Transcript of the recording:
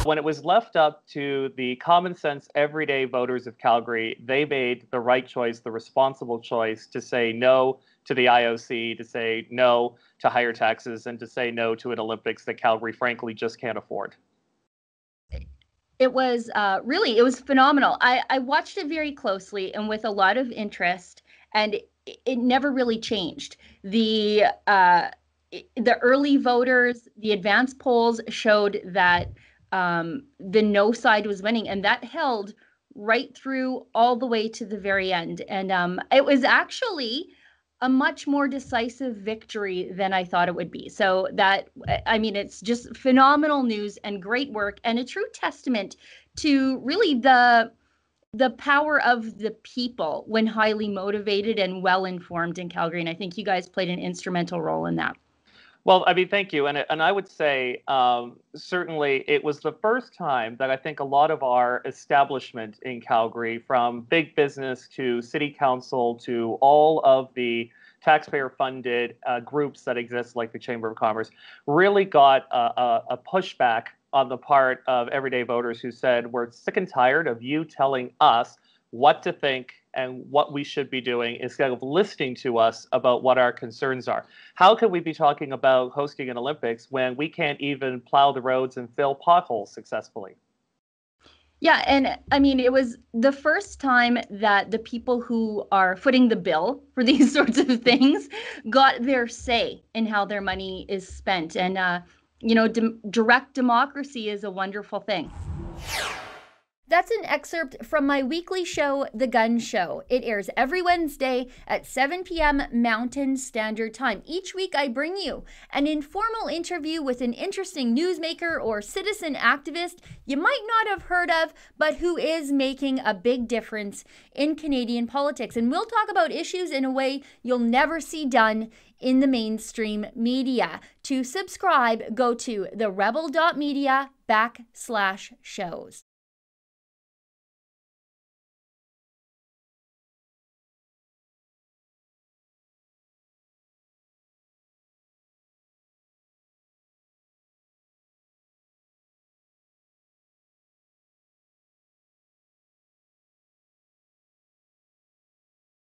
When it was left up to the common sense, everyday voters of Calgary, they made the right choice, the responsible choice to say no to the IOC, to say no to higher taxes, and to say no to an Olympics that Calgary, frankly, just can't afford. It was really, it was phenomenal. I watched it very closely and with a lot of interest, and it never really changed. The early voters, the advance polls showed that the no side was winning, and that held right through all the way to the very end. And it was actually a much more decisive victory than I thought it would be. So that, I mean, it's just phenomenal news and great work, and a true testament to really the power of the people when highly motivated and well informed in Calgary. And I think you guys played an instrumental role in that. Well, I mean, thank you. And I would say certainly it was the first time that I think a lot of our establishment in Calgary, from big business to city council to all of the taxpayer funded groups that exist, like the Chamber of Commerce, really got a pushback on the part of everyday voters who said, we're sick and tired of you telling us what to think and what we should be doing instead of listening to us about what our concerns are. How can we be talking about hosting an Olympics when we can't even plow the roads and fill potholes successfully? Yeah, and I mean, it was the first time that the people who are footing the bill for these sorts of things got their say in how their money is spent. And, direct democracy is a wonderful thing. That's an excerpt from my weekly show, The Gun Show. It airs every Wednesday at 7 p.m. Mountain Standard Time. Each week, I bring you an informal interview with an interesting newsmaker or citizen activist you might not have heard of, but who is making a big difference in Canadian politics. And we'll talk about issues in a way you'll never see done in the mainstream media. To subscribe, go to therebel.media/shows.